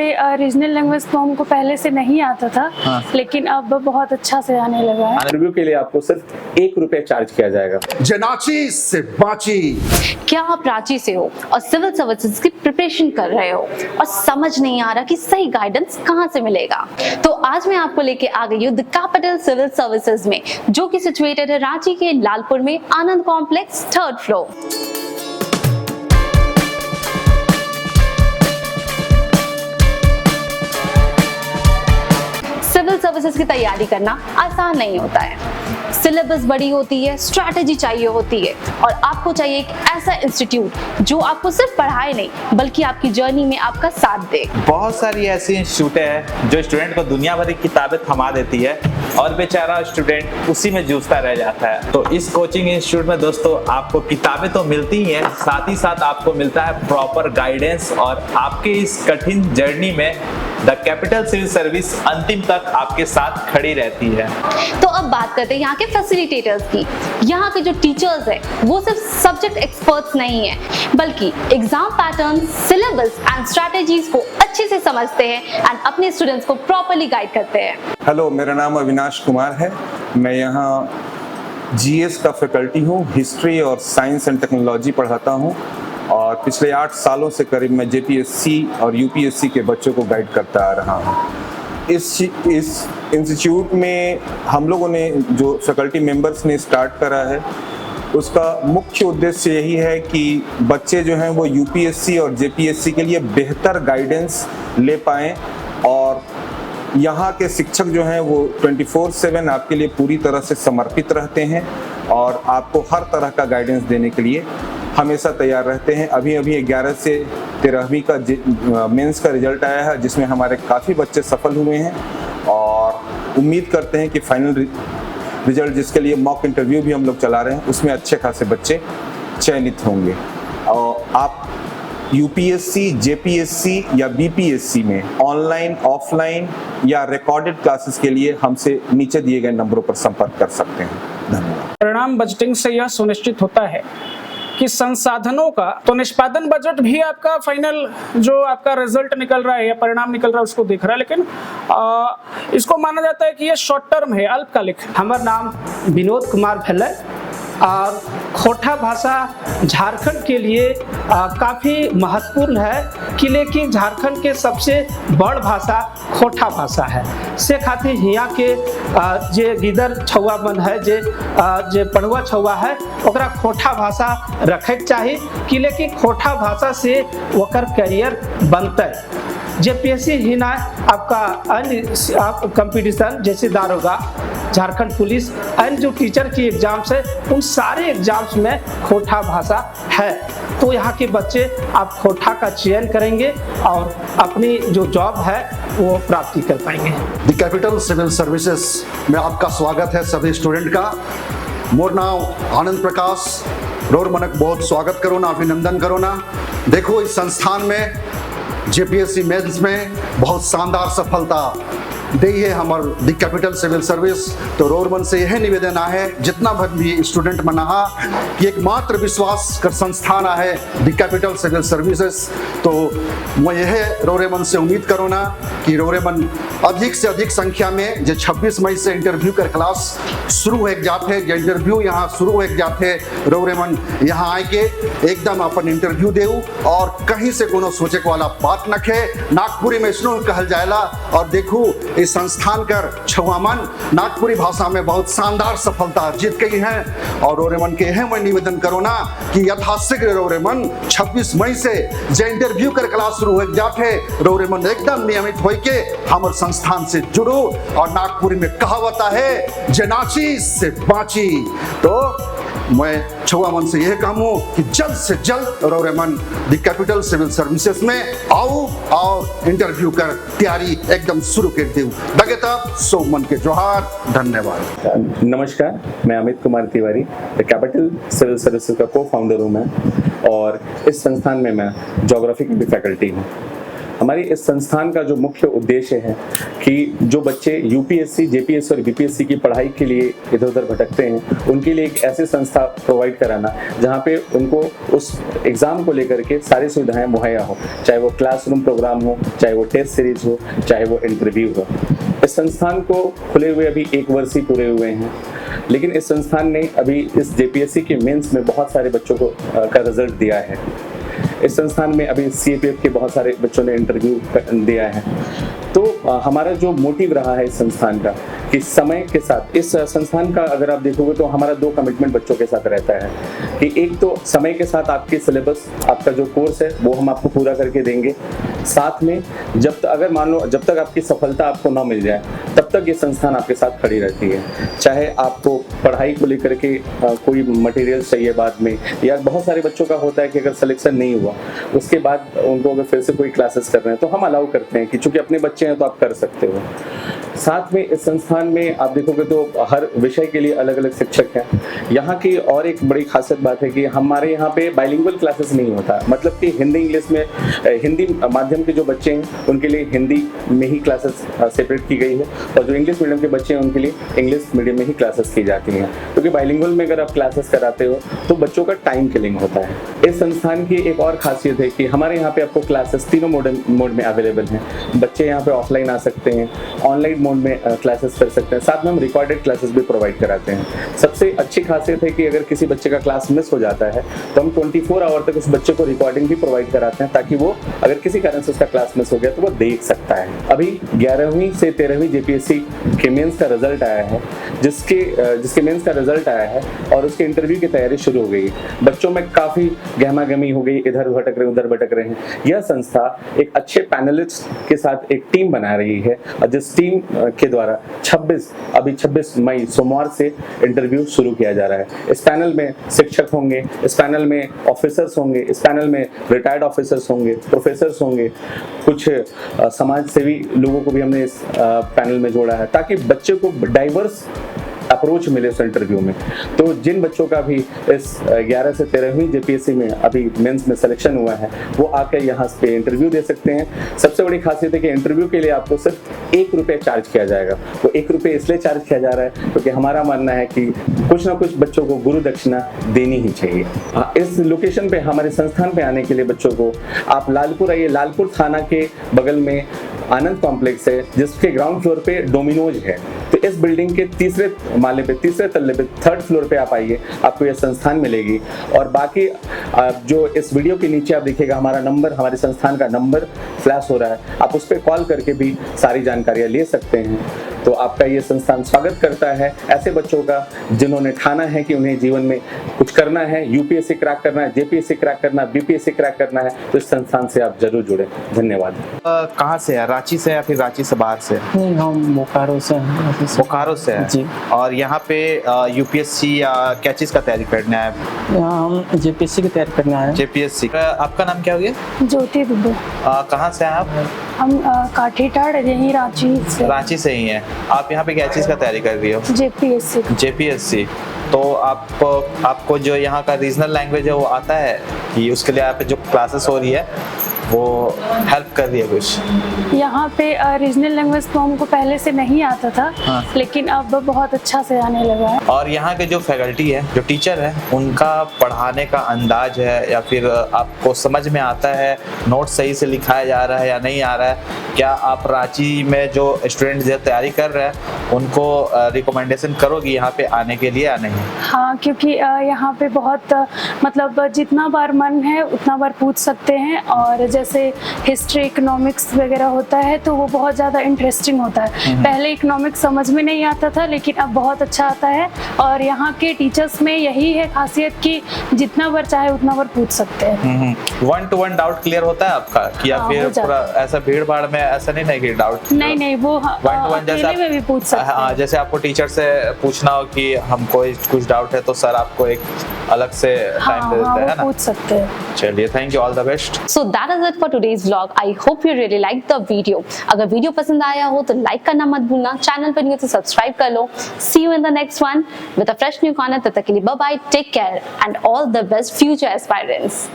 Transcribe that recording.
Regional language तो हमको पहले से नहीं आता था। हाँ। लेकिन अब बहुत अच्छा से आने लगा है। इंटरव्यू के लिए आपको सिर्फ ₹1 चार्ज किया जाएगा। जनाची से बाची। क्या आप रांची से हो और सिविल सर्विसेज की प्रिपरेशन कर रहे हो और समझ नहीं आ रहा कि सही गाइडेंस कहां से मिलेगा? तो आज मैं आपको लेके आ गई हूँ द कैपिटल सिविल सर्विसेज में, जो कि सिचुएटेड है रांची के लालपुर में, Anand complex 3rd floor. Civil services की तैयारी करना आसान नहीं होता है। सिलेबस बड़ी होती है, स्ट्रैटेजी चाहिए होती है और आपको चाहिए एक ऐसा इंस्टीट्यूट जो आपको सिर्फ पढ़ाए नहीं बल्कि आपकी जर्नी में आपका साथ दे। बहुत सारी ऐसी इंस्टीट्यूटें हैं जो स्टूडेंट को दुनिया भर की किताबें थमा देती है और बेचारा स्टूडेंट उसी में जूझता रह जाता है। तो इस कोचिंग इंस्टीट्यूट में दोस्तों आपको किताबें तो मिलती ही हैं, साथ ही साथ आपको मिलता है प्रॉपर गाइडेंस और आपके इस कठिन जर्नी में द कैपिटल सिविल सर्विस अंतिम तक आपके साथ खड़ी रहती है। तो अब बात करते हैं यहाँ के फैसिलिटेटर्स की। यहाँ के जो टीचर्स हैं वो सिर्फ सब्जेक्ट एक्सपर्ट्स नहीं है बल्कि exam pattern, syllabus and strategies को अच्छे से समझते हैं एंड अपने स्टूडेंट्स को प्रॉपर्ली गाइड करते हैं। हेलो, मेरा नाम अविनाश कुमार है। मैं यहाँ जीएस का फैकल्टी हूँ, हिस्ट्री और साइंस एंड टेक्नोलॉजी पढ़ाता हूँ और पिछले 8 सालों से करीब मैं जेपीएससी और यूपीएससी के बच्चों को गाइड करता आ रहा हूँ। इस इंस्टीट्यूट में हम लोगों ने जो फैकल्टी मेंबर्स ने स्टार्ट करा है उसका मुख्य उद्देश्य यही है कि बच्चे जो हैं वो यूपीएससी और जेपीएससी के लिए बेहतर गाइडेंस ले पाएँ और यहाँ के शिक्षक जो हैं वो 24/7 आपके लिए पूरी तरह से समर्पित रहते हैं और आपको हर तरह का गाइडेंस देने के लिए हमेशा तैयार रहते हैं। अभी 11 से 13वीं का मेंस का रिजल्ट आया है जिसमें हमारे काफ़ी बच्चे सफल हुए हैं और उम्मीद करते हैं कि फाइनल रिजल्ट जिसके लिए मॉक इंटरव्यू भी हम लोग चला रहे हैं उसमें अच्छे खासे बच्चे चयनित होंगे। और आप यूपीएससी, जेपीएससी या बीपीएससी में ऑनलाइन, ऑफलाइन या रिकॉर्डेड क्लासेस के लिए हमसे नीचे दिए गए नंबरों पर संपर्क कर सकते हैं। धन्यवाद। परिणाम बजटिंग से यह सुनिश्चित होता है कि संसाधनों का तो निष्पादन बजट भी आपका फाइनल जो आपका रिजल्ट निकल रहा है या परिणाम निकल रहा है उसको देख रहा है, लेकिन इसको माना जाता है कि ये शॉर्ट टर्म है, अल्पकालिक। हमार नाम विनोद कुमार भेलै और खोटा भाषा झारखंड के लिए काफ़ी महत्वपूर्ण है कि लेकिन झारखंड के सबसे बड़ भाषा खोटा भाषा है। से खातिर यहाँ के जे गिदर छौआ मन है, जे पढ़ुआ छौआ है ओकरा खोटा भाषा रखे चाहिए कि लेकिन खोटा भाषा से ओकर करियर बनते। जेपीएससी ही ना आपका अन्य कंपटीशन जैसे दारोगा, झारखंड पुलिस, अन्य जो टीचर की एग्जाम्स है उन सारे एग्जाम्स में खोटा भाषा है। तो यहाँ के बच्चे आप खोटा का चयन करेंगे और अपनी जो जॉब है वो प्राप्ति कर पाएंगे। द कैपिटल सिविल सर्विसेज में आपका स्वागत है सभी स्टूडेंट का। मोर नाम आनंद प्रकाश। रोर मनक बहुत स्वागत करो ना, अभिनंदन करो ना। देखो इस संस्थान में जेपीएससी मेंस में बहुत शानदार सफलता दी है हमार द कैपिटल सिविल सर्विस। तो रोरमन से यह निवेदन है जितना भी स्टूडेंट मना कि एकमात्र विश्वास कर संस्थान है द कैपिटल सिविल सर्विसेज। तो मैं यह रोरेमन से उम्मीद करो ना कि रोरेमन अधिक से अधिक संख्या में जो 26 मई से इंटरव्यू कर क्लास शुरू हो जाते, जो इंटरव्यू यहाँ शुरू हो जाते, रोरेमन यहाँ आए के एकदम अपन इंटरव्यू दे और कहीं से कोनो सोचे वाला बात न खे। नागपुरी में इसनो कहल जाएला और देखू इस संस्थान कर छुआमन नागपुरी भाषा में बहुत शानदार सफलता जीत गई है। और रोरेमन के यह मैं निवेदन करो ना कि यथाशीघ्र रोरेमन 26 मई से जो इंटरव्यू कर क्लास शुरू हो जाते, रोरेमन एकदम नियमित होके हमारे संस्थान से जुड़ो। और नागपुरी में कहावत है जनाची से बाची। तो मैं छुआमन से यह कहूँ कि जल्द से जल्द रोरेमन द कैपिटल सिविल सर्विसेज में आओ और इंटरव्यू कर तैयारी एकदम शुरू कर दे। दगेता सोमन के जोहार। धन्यवाद। नमस्कार, मैं Amit Kumar Tiwari the Capital Civil Services का को फाउंडर हूँ मैं और इस संस्थान में मैं ज्योग्राफी की भी फैकल्टी हूँ। हमारी इस संस्थान का जो मुख्य उद्देश्य है कि जो बच्चे यूपीएससी, जेपीएससी और बीपीएससी की पढ़ाई के लिए इधर उधर भटकते हैं, उनके लिए एक ऐसी संस्था प्रोवाइड कराना जहाँ पे उनको उस एग्ज़ाम को लेकर के सारी सुविधाएं मुहैया हो, चाहे वो क्लासरूम प्रोग्राम हो, चाहे वो टेस्ट सीरीज हो, चाहे वो इंटरव्यू हो। इस संस्थान को खुले हुए अभी 1 वर्ष ही पूरे हुए हैं, लेकिन इस संस्थान ने अभी इस जेपीएससी के मेंस में बहुत सारे बच्चों को का रिजल्ट दिया है। इस संस्थान में अभी सीएपीएफ के बहुत सारे बच्चों ने इंटरव्यू दिया है। तो हमारा जो मोटिव रहा है इस संस्थान का कि समय के साथ, इस संस्थान का अगर आप देखोगे तो हमारा 2 कमिटमेंट बच्चों के साथ रहता है कि एक तो समय के साथ आपके सिलेबस, आपका जो कोर्स है वो हम आपको पूरा करके देंगे, साथ में जब तक अगर मान लो जब तक आपकी सफलता आपको ना मिल जाए तब तक ये संस्थान आपके साथ खड़ी रहती है। चाहे आपको पढ़ाई को लेकर के कोई मटेरियल चाहिए बाद में, या बहुत सारे बच्चों का होता है कि अगर सिलेक्शन नहीं हुआ उसके बाद उनको अगर फिर से कोई क्लासेस कर रहे हैं तो हम अलाउ करते हैं कि चूंकि अपने बच्चे हैं तो आप कर सकते हो। साथ में इस संस्थान में आप देखोगे तो हर विषय के लिए अलग अलग शिक्षक हैं। यहाँ की और एक बड़ी खासियत बात है कि हमारे यहाँ पे बाइलिंगुअल क्लासेस नहीं होता, मतलब कि हिंदी इंग्लिश में, हिंदी माध्यम के जो बच्चे हैं उनके लिए हिंदी में ही क्लासेस सेपरेट की गई है, और जो इंग्लिश मीडियम के बच्चे हैं उनके लिए इंग्लिश मीडियम में ही क्लासेस की जाती हैं। क्योंकि बाइलिंगुअल में अगर आप क्लासेस कराते हो तो बच्चों का टाइम किलिंग होता है। इस संस्थान की एक और खासियत है कि हमारे यहाँ पे आपको क्लासेस तीनों मोड में अवेलेबल हैं। बच्चे यहाँ पे ऑफलाइन आ सकते हैं, ऑनलाइन मोड में क्लासेस कर सकते हैं, साथ में हम रिकॉर्डेड क्लासेस भी प्रोवाइड कराते हैं। सबसे अच्छी खासियत है कि अगर किसी बच्चे का क्लास मिस हो जाता है तो हम 24 आवर तक उस बच्चे को रिकॉर्डिंग भी प्रोवाइड कराते हैं, ताकि वो अगर किसी कारण से उसका क्लास मिस हो गया तो वो देख सकता है। अभी 11वीं से 13वीं जेपीएससी के मेंस का रिजल्ट आया है, जिसके मेंस का रिजल्ट आया है और उसके इंटरव्यू की तैयारी शुरू हो गई। बच्चों में काफी गहमा गहमी हो गई, इधर भटक रहे उधर भटक रहे हैं। यह संस्था एक अच्छे पैनलिस्ट के साथ एक टीम बना रही है, और जिस टीम के द्वारा 26 मई सोमवार से इंटरव्यू शुरू किया जा रहा है। इस पैनल में शिक्षक होंगे, इस पैनल में ऑफिसर्स होंगे, इस पैनल में रिटायर्ड ऑफिसर्स होंगे, प्रोफेसर्स होंगे, कुछ समाज सेवी लोगों को भी हमने इस पैनल में जोड़ा है, ताकि बच्चे को डाइवर्स अप्रोच मिले उस इंटरव्यू में। तो जिन बच्चों का भी इस 11 से 13वीं जेपीएससी में अभी मेंस में सिलेक्शन हुआ है वो आकर यहाँ पे इंटरव्यू दे सकते हैं। सबसे बड़ी खासियत है कि इंटरव्यू के लिए आपको सिर्फ 1 रुपये चार्ज किया जाएगा। वो 1 रुपये इसलिए चार्ज किया जा रहा है क्योंकि हमारा मानना है कि कुछ ना कुछ बच्चों को गुरु दक्षिणा देनी ही चाहिए। इस लोकेशन पे, हमारे संस्थान पे आने के लिए बच्चों को आप लालपुर आइए। लालपुर थाना के बगल में आनंद कॉम्प्लेक्स है, जिसके ग्राउंड फ्लोर पे डोमिनोज है। तो इस बिल्डिंग के तीसरे माले पे, तीसरे तल्ले पे, 3rd फ्लोर पे आप आइए, आपको यह संस्थान मिलेगी। और बाकी जो इस वीडियो के नीचे आप देखिएगा हमारा नंबर, हमारे संस्थान का नंबर फ्लैश हो रहा है, आप उस पर कॉल करके भी सारी जानकारियां ले सकते हैं। तो आपका ये संस्थान स्वागत करता है ऐसे बच्चों का जिन्होंने ठाना है कि उन्हें जीवन में कुछ करना है, यूपीएससी क्रैक करना है, जेपीएससी क्रैक करना है, बीपीएससी क्रैक करना है, तो इस संस्थान से आप जरूर जुड़े। धन्यवाद। कहाँ से है? रांची से या फिर रांची से बाहर से? नहीं, हम बोकारो से हैं। बोकारो से है जी। और यहाँ पे यूपीएससी या क्या चीज़ का तैयारी करने आए? यहाँ हम जेपीएससी की तैयारी करने आए हैं। जेपीएससी। आपका नाम क्या हो गया? ज्योति दुबे। कहाँ से हैं आप? हम काठीटाड़, यहीं रांची से। रांची से ही हैं। आप यहाँ पे क्या चीज़ का तैयारी कर रही हो? जेपीएससी। जेपीएससी। तो आपको जो यहाँ का रीजनल लैंग्वेज है वो आता है कि उसके लिए आप जो क्लासेस हो रही है वो हेल्प कर रही है कुछ? यहाँ पे रीजनल लैंग्वेज तो हमको पहले से नहीं आता था, हाँ। लेकिन अब बहुत अच्छा से आने लगा है। और यहाँ के जो फैकल्टी है, जो टीचर है, उनका पढ़ाने का अंदाज है या फिर आपको समझ में आता है, नोट सही से लिखाया जा रहा है या नहीं आ रहा है? क्या आप रांची में जो स्टूडेंट जो तैयारी कर रहे हैं उनको रिकमेंडेशन करोगी यहाँ पे आने के लिए या नहीं? हाँ, क्योंकि यहाँ पे बहुत मतलब जितना बार मन है उतना बार पूछ सकते हैं, और जैसे हिस्ट्री, इकोनॉमिक्स वगैरह होता है तो वो बहुत ज़्यादा इंटरेस्टिंग होता है। पहले इकोनॉमिक्स समझ में नहीं आता था, लेकिन अब बहुत अच्छा आता है। और यहाँ के टीचर्स में यही है खासियत कि जितना बार चाहे उतना बार पूछ सकते हैं। 1-to-1 डाउट क्लियर होता है आपका कि या फिर पूरा ऐसा भीड़ भाड़ में ऐसा नहीं है कि डाउट? नहीं, वो अकेले में भी पूछ सकते हैं। हाँ, जैसे आपको टीचर से पूछना हो कि हमको कुछ डाउट है तो सर आपको एक अलग से टाइम दे देते हैं ना? पूछ सकते हैं। चलिए, thank you, all the best. So that is it for today's vlog. I hope you really liked the video. अगर वीडियो पसंद आया हो तो लाइक करना मत भूलना, चैनल पर नहीं हो तो सब्सक्राइब कर लो। See you in the next one with a fresh new content. तब तक के लिए bye bye, take care and all the best future aspirants.